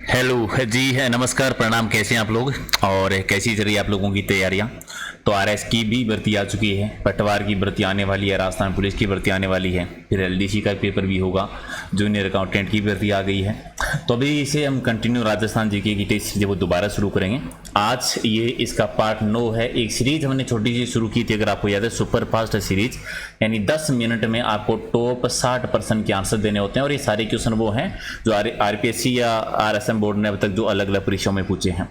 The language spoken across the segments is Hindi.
हेलो जी है, नमस्कार, प्रणाम। कैसे हैं आप लोग और कैसी चल रही है आप लोगों की तैयारियां? तो आरएस की भी भर्ती आ चुकी है, पटवार की भर्ती आने वाली है, राजस्थान पुलिस की भर्ती आने वाली है, फिर एलडीसी का पेपर भी होगा, जूनियर अकाउंटेंट की भर्ती आ गई है। तो अभी इसे हम कंटिन्यू राजस्थान जीके की टेस्ट जो वो दोबारा शुरू करेंगे। आज ये इसका पार्ट 9 है। एक सीरीज हमने छोटी सी शुरू की थी, अगर आपको याद है, सुपर फास्ट सीरीज, यानी 10 मिनट में आपको टॉप 60% के आंसर देने होते हैं। और ये सारे क्वेश्चन वो हैं जो आरपीएससी या आरएसएम बोर्ड ने अब तक जो अलग अलग परीक्षाओं में पूछे हैं।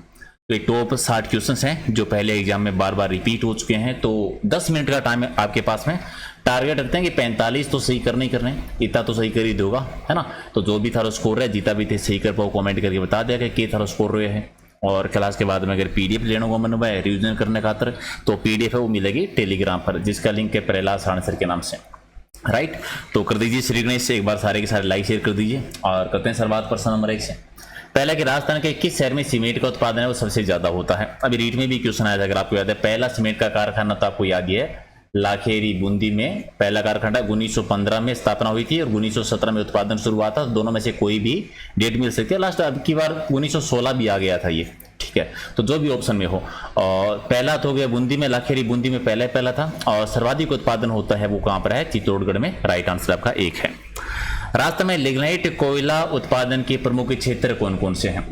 तो ये टॉप 60 क्वेश्चंस हैं जो पहले एग्जाम में बार बार रिपीट हो चुके हैं। तो 10 मिनट का टाइम आपके पास में, टारगेट रखते हैं कि 45 तो सही करने ही करने, इतना तो सही कर ही दोगा, है ना। तो जो भी थारा स्कोर है, जीता भी थे सही कर पाओ, कमेंट करके बता दिया कि थारा स्कोर रहे हैं। और क्लास के बाद में अगर पीडीएफ लेने को मन हुआ है रिविजन करने खातर, तो पीडीएफ है वो मिलेगी टेलीग्राम पर, जिसका लिंक है प्रहलाद सारण सर के नाम से, राइट। तो कर दीजिए श्री गणेश से एक बार सारे के सारे लाइक शेयर कर दीजिए। और करते हैं शुरुआत प्रश्न नंबर 1 से। पहला कि राजस्थान के किस शहर में सीमेंट का उत्पादन है वो सबसे ज्यादा होता है? अभी रीट में भी क्वेश्चन आया था, अगर आपको याद है। पहला सीमेंट का कारखाना तो आपको याद ही है, लाखेरी बूंदी में पहला कारखाना 1915 में स्थापना हुई थी और 1917 में उत्पादन शुरू हुआ था। दोनों में से कोई भी डेट मिल सकती है। लास्ट अब की बार 1916 भी आ गया था ये, ठीक है। तो जो भी ऑप्शन में हो, और पहला तो हो गया बूंदी में, लाखेरी बूंदी में पहला था। और सर्वाधिक उत्पादन होता है वो कहां पर है? चित्तौड़गढ़ में। राइट आंसर आपका 1 है। राजस्थान में लिग्नाइट कोयला उत्पादन के प्रमुख क्षेत्र कौन कौन से हैं?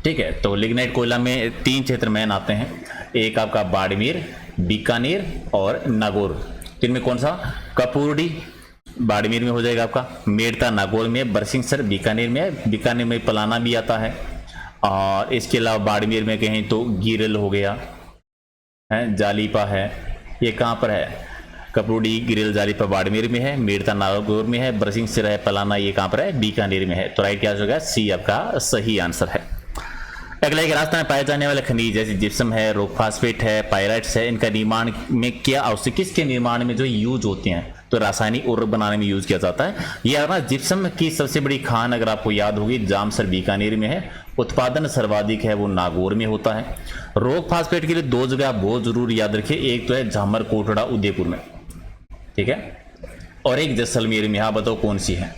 ठीक है, तो लिग्नाइट कोयला में 3 क्षेत्र मेन आते हैं। एक आपका बाड़मेर, बीकानेर और नागौर। इनमें कौन सा? कपूरडी बाड़मेर में हो जाएगा आपका, मेड़ता नागौर में, बरसिंहसर बीकानेर में, बीकानेर में पलाना भी आता है। और इसके अलावा बाड़मेर में कहें तो गिरल हो गया है, जालीपा है, ये कहाँ पर है? कपरूडी, गिरिल, जालीपा बाड़मेर में है, मेड़ता नागौर में है, बरसिंहसर है, पलाना ये कहाँ पर है? बीकानेर में है। तो राइट क्या हो जाएगा? सी आपका सही आंसर है। अगला एक राजस्थान में पाए जाने वाले खनिज जैसे जिप्सम है, रॉक फास्फेट है, पायराइट्स है, इनका निर्माण में क्या आवश्यक, किसके निर्माण में जो यूज होते हैं? तो रासायनिक उर्वरक बनाने में यूज किया जाता है। ये ना जिप्सम की सबसे बड़ी खान अगर आपको याद होगी, जामसर बीकानेर में है, उत्पादन सर्वाधिक है वो नागौर में होता है। रॉक फास्फेट के लिए 2 जगह आप बहुत जरूर याद रखिए, एक तो है झामर कोटड़ा उदयपुर में, ठीक है, और एक जैसलमेर में। हाँ बताओ कौन सी है?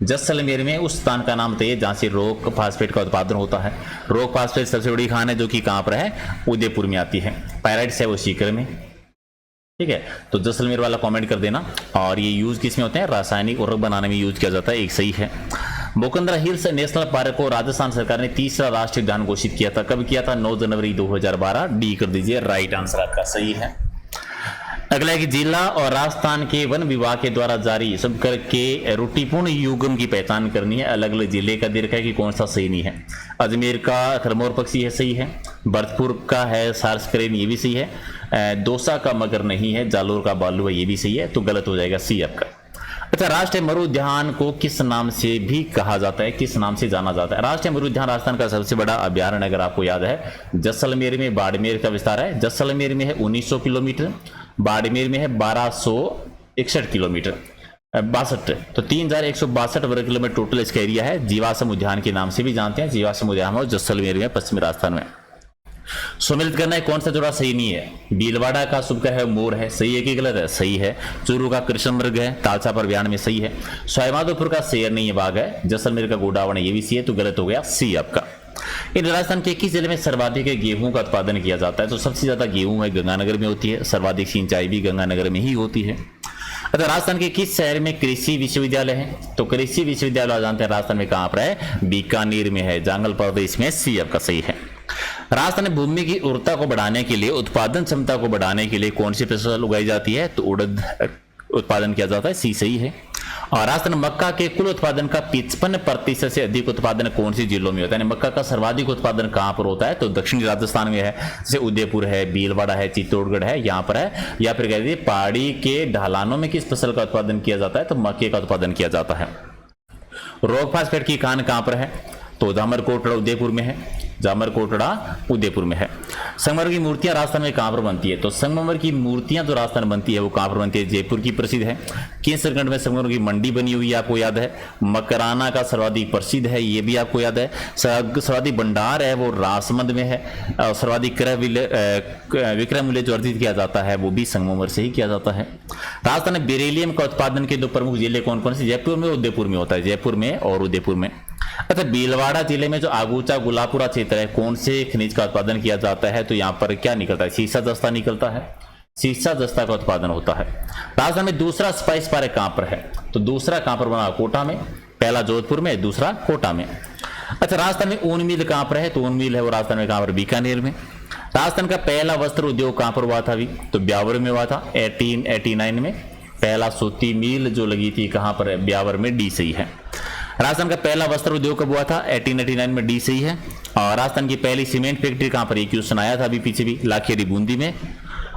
जैसलमेर में उस स्थान का नाम बताइए जहां से रॉक फास्फेट का उत्पादन होता है। रॉक फास्फेट सबसे बड़ी खान है जो कि कहां पर है? उदयपुर में आती है। पायराइट्स है वो सीकर में, ठीक है। तो जैसलमेर वाला कमेंट कर देना। और ये यूज किस में होते हैं? रासायनिक उर्वरक बनाने में यूज किया जाता है, एक सही है। बोकंदरा हिल्स नेशनल पार्क को राजस्थान सरकार ने तीसरा राष्ट्रीय उद्यान घोषित किया था, कब किया था? 9 जनवरी 2012। डी कर दीजिए, राइट आंसर आपका सही है। अगला है कि जिला और राजस्थान के वन विभाग के द्वारा जारी सबकर के रूटिपूर्ण युग्म की पहचान करनी है। अलग अलग जिले का दे रखा है कि कौन सा सही नहीं है। अजमेर का खरमोर पक्षी है, सही है। भरतपुर का है सार्सक्रेन, ये भी सही है। दौसा का मगर नहीं है। जालोर का बालू है, ये भी सही है। तो गलत हो जाएगा सी आपका। अच्छा, राष्ट्रीय मरु उद्यान को किस नाम से भी कहा जाता है, किस नाम से जाना जाता है? राष्ट्रीय मरु उद्यान राजस्थान का सबसे बड़ा अभ्यारण्य अगर आपको याद है, जैसलमेर में बाड़मेर का विस्तार है। जैसलमेर में है 1900 किलोमीटर, बाड़मेर में है 1261 किलोमीटर, 62, तो 3162 वर्ग किलोमीटर टोटल इसका एरिया है। जीवाश्म उद्यान के नाम से भी जानते हैं। जीवाश्म उद्यान है जैसलमेर में, पश्चिमी राजस्थान में। सम्मिलित करना है कौन सा जोड़ा सही नहीं है? भीलवाड़ा का शुभ है मोर है, सही है कि गलत है? सही है। चूरू का कृष्ण मृग है, तालचा पर बयान में सही है। सवाईमाधोपुर का शेर नहीं है, बाघ है। जैसलमेर का गोडावण है, ये भी सही है। तो गलत हो गया सी आपका। इन राजस्थान के किस जिले में सर्वाधिक गेहूं का उत्पादन किया जाता है? तो सबसे ज्यादा गेहूं है गंगानगर में होती है। सर्वाधिक सिंचाई भी गंगानगर में ही होती है। अच्छा, राजस्थान के किस शहर में कृषि विश्वविद्यालय है? तो कृषि विश्वविद्यालय जानते हैं राजस्थान में कहां पर है? बीकानेर में है, जांगल प्रदेश में। सी आपका सही है। राजस्थान में भूमि की उर्वरता को बढ़ाने के लिए, उत्पादन क्षमता को बढ़ाने के लिए कौन सी फसल उगाई जाती है? तो उड़द उत्पादन किया जाता है, सी सही है। और राजस्थान मक्का के कुल उत्पादन का 55% से अधिक उत्पादन कौन सी जिलों में होता है? मक्का का सर्वाधिक उत्पादन कहां पर होता है? तो दक्षिणी राजस्थान में है, जैसे उदयपुर है, भीलवाड़ा है, चित्तौड़गढ़ है, यहाँ पर है। या फिर कह दीजिए पहाड़ी के ढलानों में किस फसल का उत्पादन किया जाता है? तो मक्के का उत्पादन किया जाता है। रॉक फास्फेट की खान कहां पर है? तो जामरकोटड़ा उदयपुर में है। जामरकोटड़ा उदयपुर में है। संगमरमर की मूर्तियां राजस्थान में कहां पर बनती है? तो संगमरमर की मूर्तियां जो राजस्थान में बनती है वो कहां पर बनती है? जयपुर की प्रसिद्ध है। केसरगढ़ में संगमरमर की मंडी बनी हुई है, आपको याद है। मकराना का सर्वाधिक प्रसिद्ध है, ये भी आपको याद है। सर्वाधिक भंडार है वो राजसमंद में है। और सर्वाधिक क्रय विक्रय मूल्य जो अर्जित किया जाता है वो भी संगमरमर से ही किया जाता है। राजस्थान में बेरिलियम का उत्पादन के दो प्रमुख जिले कौन कौन से? जयपुर में, उदयपुर में होता है। जयपुर में और उदयपुर में। अच्छा, भीलवाड़ा जिले में जो आगूचा गुलापुरा क्षेत्र है, कौन से खनिज का उत्पादन किया जाता है? तो यहाँ पर क्या निकलता है? सीसा जस्ता निकलता है, सीसा जस्ता का उत्पादन होता है। राजस्थान में दूसरा स्पाइस पार्क कहाँ पर है? तो दूसरा कहाँ पर बना? कोटा में। पहला जोधपुर में, दूसरा कोटा में। अच्छा, राजस्थान में ऊन मिल कहाँ पर है? तो ऊन मिल है वो राजस्थान में कहाँ पर? बीकानेर में। राजस्थान का पहला वस्त्र उद्योग कहाँ पर हुआ था अभी? तो ब्यावर में हुआ था 1889 में। पहला सूती मिल जो लगी थी कहाँ पर है? ब्यावर में। डी सही है। राजस्थान का पहला वस्त्र उद्योग कब हुआ था? 1889 में। डी सही है। और राजस्थान की पहली सीमेंट फैक्ट्री कहाँ पर? ये क्वेश्चन आया था अभी पीछे भी, लाखेरी बूंदी में।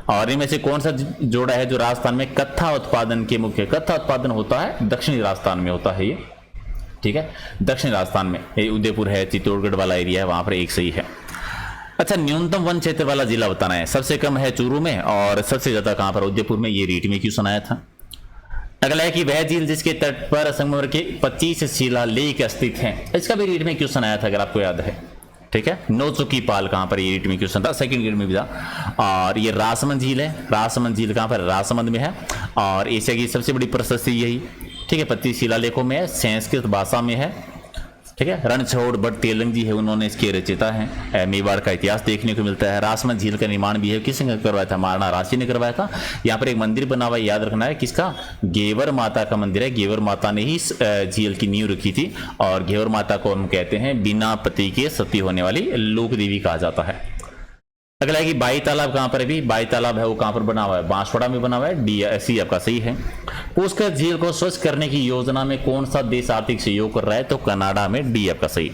और इनमें से कौन सा जोड़ा है जो राजस्थान में कत्था उत्पादन के मुख्य? कत्था उत्पादन होता है दक्षिणी राजस्थान में होता है ये, ठीक है, दक्षिण राजस्थान में। ये उदयपुर है, चित्तौड़गढ़ वाला एरिया है, वहां पर एक सही है। अच्छा, न्यूनतम वन क्षेत्र वाला जिला बताना है। सबसे कम है चूरू में और सबसे ज्यादा कहां पर? उदयपुर में। ये रीट में क्वेश्चन आया था। अगला है कि वह झील जिसके तट पर संगमरमर के 25 शिलालेख स्थित हैं, इसका भी रीट में क्वेश्चन आया था अगर आपको याद है, ठीक है। नौचुकी पाल कहां पर? ये रीट में क्वेश्चन था, सेकंड ग्रेड में भी था। और ये राजसमंद झील है। राजसमंद झील कहां पर? राजसमंद में है। और एशिया की सबसे बड़ी प्रशस्ति यही, ठीक है, 25 शिलालेखों में है, संस्कृत भाषा में है, ठीक है। रणछोड़ भट्ट तेलंग जी है, उन्होंने इसके रचयिता हैं। मेवाड़ का इतिहास देखने को मिलता है। राजसमंद झील का निर्माण भी है, किसने करवाया था? महाराणा राशि ने करवाया था। यहाँ पर एक मंदिर बना हुआ है, याद रखना है, किसका? घेवर माता का मंदिर है। घेवर माता ने ही इस झील की नींव रखी थी। और घेवर माता को हम कहते हैं बिना पति के सती होने वाली लोक देवी कहा जाता है। अगला है कि बाई तालाब कहां पर है? भी बाई तालाब है वो कहां पर बना हुआ है? बांसवाड़ा में बना हुआ है। डी सी आपका सही है। पुष्कर झील को स्वच्छ करने की योजना में कौन सा देश आर्थिक सहयोग कर रहा है? तो कनाडा में। डी आपका सही।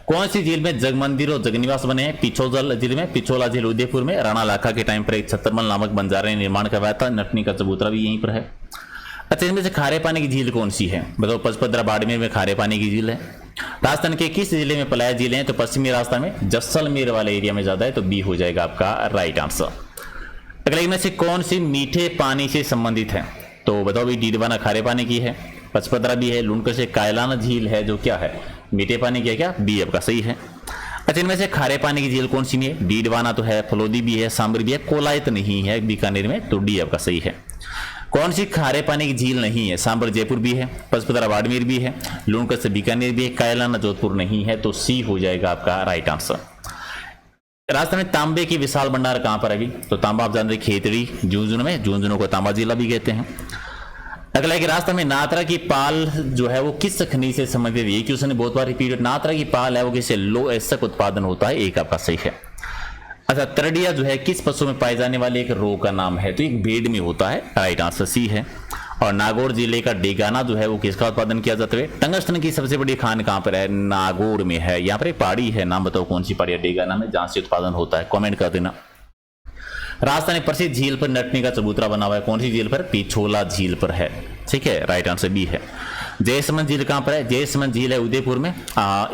कौन सी झील में जग मंदिर और जगनिवास बने हैं? पिछोला झील में। पिछोला झील उदयपुर में। राणा लाखा के टाइम पर एक छतरमल नामक बंजारे ने निर्माण करवाया था। नटनी का चबूतरा भी यहीं पर है। अच्छा, इनमें से खारे पानी की झील कौन सी है? बताओ। पचपदरा बाड़मेर में खारे पानी की झील है। राजस्थान के किस जिले में पलाया झीलें हैं? तो पश्चिमी राजस्थान में, जैसलमेर वाले एरिया में ज्यादा है, तो बी हो जाएगा आपका राइट आंसर। अगला इनमें से कौन सी मीठे पानी से संबंधित है? तो बताओ भाई। डीडवाना खारे पानी की है, पचपदरा भी है, लुणकर से कायलाना झील है जो क्या है? मीठे पानी की है क्या? बी आपका सही है। अच्छा, इनमें से खारे पानी की झील कौन सी नहीं है? डीडवाना तो है, फलोदी भी है, सांबर भी है, कोलायत नहीं है बीकानेर में, तो डी आपका सही है। कौन सी खारे पानी की झील नहीं है? सांबर जयपुर भी है, पचपदरा बाड़मेर भी है, लूणकर से बीकानेर भी है, कायलाना जोधपुर नहीं है, तो सी हो जाएगा आपका राइट आंसर। राजस्थान में तांबे की विशाल भंडार कहां पर है अभी? तो तांबा आप जानते हैं खेतड़ी झुंझुनू में, झुंझुनू को तांबा जिला भी कहते हैं। अगला है कि राजस्थान में नात्रा की पाल जो है वो किस खनिज से संबंधित है? ये क्वेश्चन ने बहुत बार रिपीट। नात्रा की पाल है वो किससे? लो एसक उत्पादन होता है, एक आपका सही है। अच्छा, तरडिया जो है किस पशु में पाए जाने वाले एक रोग का नाम है? तो एक भेड़ में होता है, राइट आंसर सी है। और नागौर जिले का डेगाना जो है वो किसका उत्पादन किया जाता है? टंगस्टन की सबसे बड़ी खान कहां पर है? नागौर में है। यहाँ पर एक पहाड़ी है, नाम बताओ कौन सी पहाड़ी है डेगाना में जहां से उत्पादन होता है? कमेंट कर देना। राजस्थान में प्रसिद्ध झील पर नटनी का चबूतरा बना हुआ है, कौन सी झील पर? पिछोला झील पर है, ठीक है, राइट आंसर बी है। जयसमंद झील कहां पर है? जयसमंद झील है उदयपुर में।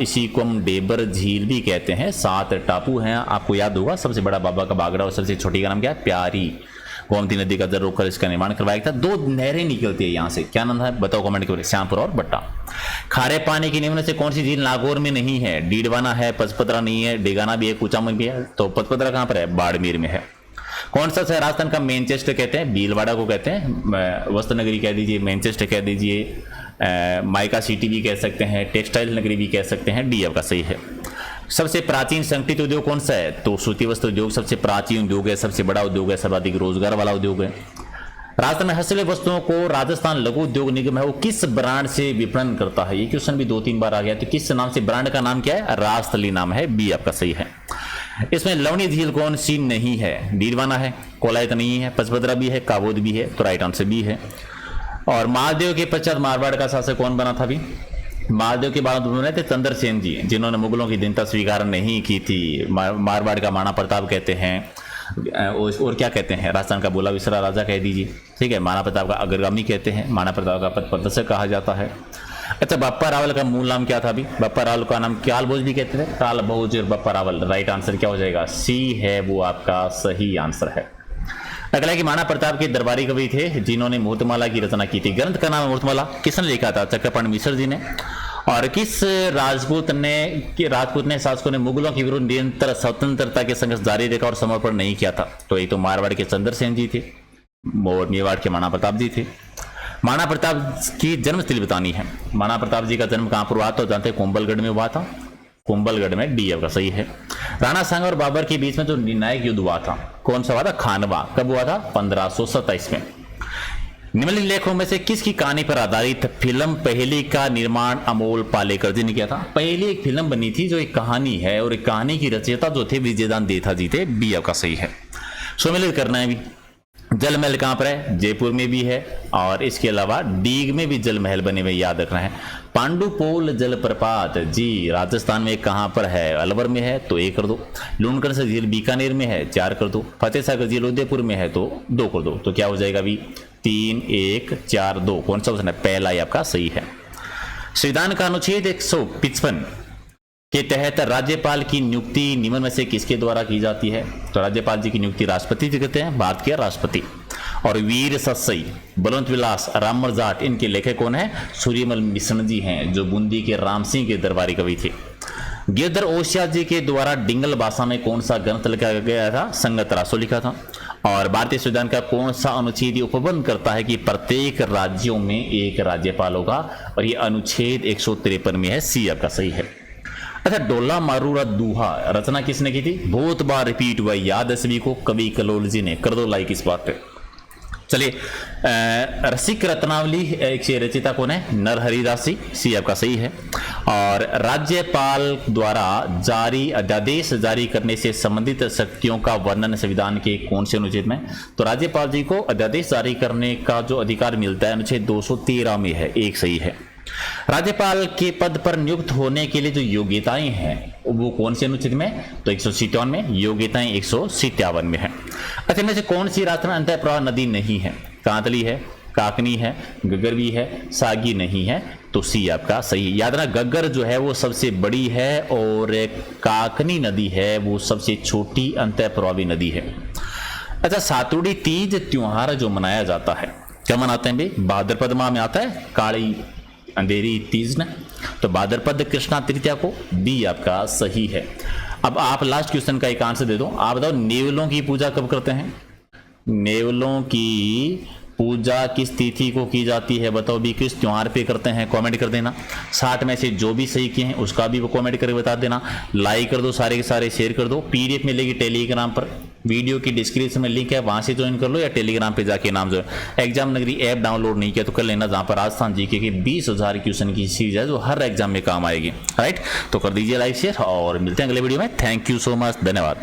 इसी को हम डेबर झील भी कहते हैं। 7 टापू हैं, आपको याद होगा। सबसे बड़ा बाबा का बागड़ा और सबसे छोटी का नाम क्या है? प्यारी। गोमती नदी का जल रोककर इसका निर्माण करवाया था। 2 नहरें निकलती है यहाँ से, क्या नाम है बताओ कमेंट करें? श्यामपुर और बट्टा। खारे पानी की निम्न से कौन सी झील नागौर में नहीं है? डीडवाना है, पचपदरा नहीं है, डेगाना भी है, कुचामन भी है, तो पचपदरा कहां पर है? बाड़मेर में है। कौन सा शहर राजस्थान का मैनचेस्टर कहते हैं? भीलवाड़ा को कहते हैं, वस्त्र नगरी कह दीजिए, मैनचेस्टर कह दीजिए, माइका सिटी भी कह सकते हैं, टेक्सटाइल नगरी भी कह सकते हैं, डी आपका सही है। सबसे प्राचीन संगठित उद्योग कौन सा है? तो सूती वस्त्र उद्योग सबसे प्राचीन उद्योग है, सबसे बड़ा उद्योग है, सर्वाधिक रोजगार वाला उद्योग है। राजस्थान में हस्तशिल्प वस्तुओं को राजस्थान लघु उद्योग निगम है वो किस ब्रांड से विपणन करता है? ये क्वेश्चन भी 2-3 बार आ गया। तो किस नाम से? ब्रांड का नाम क्या है? राजस्थली नाम है, बी आपका सही है। इसमें लवणी झील कौन सी नहीं है? डीडवाना है, कोलायत नहीं है, पचपदरा भी है, काबोद भी है, तो राइट आंसर बी है। और मालदेव के पश्चात मारवाड़ का शासक कौन बना था? भी मालदेव के बाद बने थे चंद्रसेन जी, जिन्होंने मुगलों की दीनता स्वीकार नहीं की थी। मारवाड़ का माना प्रताप कहते हैं, और क्या कहते हैं? राजस्थान का बोला विसरा राजा कह दीजिए, ठीक है। माना प्रताप का अग्रगामी कहते हैं, माना प्रताप का पथ प्रदर्शक कहा जाता है। अच्छा, बप्पा रावल का मूल नाम क्या था? अभी बप्पा रावल का नाम क्याल भोज भी कहते थे, काल भोज और बप्पा रावल, राइट आंसर क्या हो जाएगा? सी है, वो आपका सही आंसर है। अगला कि माना प्रताप के दरबारी कवि थे जिन्होंने मुहूर्तमाला की रचना की थी। ग्रंथ का नाम है मुहूर्तमाला, किसने लिखा था? चक्रपाणी मिश्र जी ने। और किस राजपूत ने शासकों ने मुगलों के विरुद्ध निरंतर स्वतंत्रता के संघर्ष जारी रखा और समर्पण नहीं किया था? तो ये तो मारवाड़ के चंद्रसेन जी थे और मेवाड़ के माना प्रताप जी थे। महाराणा प्रताप की जन्मस्थली बतानी है। महाराणा प्रताप जी का जन्म कहां पर हुआ? तो जानते हैं कुंभलगढ़ में हुआ था। कुंभलगढ़ में, डी आपका सही है। राणा सांगा और बाबर के बीच में जो निर्णायक युद्ध हुआ था, कौन सा हुआ था? खानवा। कब हुआ था? 1527 में। निम्नलिखित लेखों में से किसकी कहानी पर आधारित फिल्म पहेली का निर्माण अमोल पालेकर जी ने किया था? पहली एक फिल्म बनी थी जो एक कहानी है, और एक कहानी की रचयिता जो थे विजयदान देथा जी थे। बी आपका सही है। सम्मिलित करना है भी। जल महल कहां पर है? जयपुर में भी है, और इसके अलावा डीग में भी जल महल बने हुए, याद रखना है। पांडुपोल जलप्रपात जी राजस्थान में कहां पर है? अलवर में है, तो 1 कर दो। लूणकरण से झील बीकानेर में है, 4 कर दो। फतेह सागर झील उदयपुर में है, तो 2 कर दो। तो क्या हो जाएगा अभी? 3, 1, 4, 2। कौन सा ऑप्शन है? पहला ही आपका सही है। संविधान का अनुच्छेद 155 के तहत राज्यपाल की नियुक्ति निम्न में से किसके द्वारा की जाती है? तो राज्यपाल जी की नियुक्ति राष्ट्रपति जी करते हैं, भारत के राष्ट्रपति। और वीर सत्सई, बलवंत विलास, राममल जाट, इनके लेखक कौन है? सूर्यमल मिश्रण जी हैं, जो बूंदी के राम सिंह के दरबारी कवि थे। गिरधर ओसिया जी के द्वारा डिंगल भाषा में कौन सा ग्रंथ लिखा गया था? संगत रासो लिखा था। और भारतीय संविधान का कौन सा अनुच्छेद उपबंध करता है कि प्रत्येक राज्यों में एक राज्यपाल होगा? और ये अनुच्छेद 153 में है। सी आपका सही है। अच्छा, डोला मारूरा दूहा रचना किसने की थी? बहुत बार रिपीट हुआ, याद है सभी को, कवि कलोल जी ने। कर दो लाइक इस बात पे। चलिए, रसिक रत्नावली एक रचयिता कौन है? नरहरि दासी। सी आपका सही है। और राज्यपाल द्वारा जारी अध्यादेश जारी करने से संबंधित शक्तियों का वर्णन संविधान के कौन से अनुच्छेद में? तो राज्यपाल जी को अध्यादेश जारी करने का जो अधिकार मिलता है अनुच्छेद 213 में है। 1 सही है। राज्यपाल के पद पर नियुक्त होने के लिए जो योग्यताएं हैं वो कौन से अनुच्छेद में? तो 157 में। योग्यताएं 157 में है। अच्छा, इनमें से कौन सी राजस्थान अंतःप्रवाह नदी नहीं है? कांतली है, काकनी है, गग्गर भी है, सागी नहीं है, तो सी आपका सही। याद रखना, गग्गर जो है वो सबसे बड़ी है, और काकनी नदी है वो सबसे छोटी अंतःप्रवाही नदी है। अच्छा, सातुड़ी तीज त्योहार जो मनाया जाता है, क्या मनाते हैं भाई? भाद्रपद माह में आता है, काली अंधेरी तीज ने, तो भाद्रपद कृष्णा तृतीया को। बी आपका सही है। अब आप लास्ट क्वेश्चन का एक आंसर दे दो। आप बताओ, नेवलों की पूजा कब करते हैं? नेवलों की पूजा किस तिथि को की जाती है? बताओ भी, किस त्योहार पे करते हैं? कमेंट कर देना। 60 में से जो भी सही किए हैं उसका भी वो कमेंट करके बता देना। लाइक कर दो, सारे के सारे शेयर कर दो। पीडीएफ मिलेगी टेलीग्राम पर, वीडियो की डिस्क्रिप्शन में लिंक है, वहां से ज्वाइन कर लो, या टेलीग्राम पे जाके नाम जो है। एग्जाम नगरी ऐप डाउनलोड नहीं किया तो कर लेना, जहां पर राजस्थान जीके की 20,000 क्वेश्चन की सीरीज है जो हर एग्जाम में काम आएगी। राइट, तो कर दीजिए लाइक शेयर, और मिलते हैं अगले वीडियो में। थैंक यू सो मच, धन्यवाद।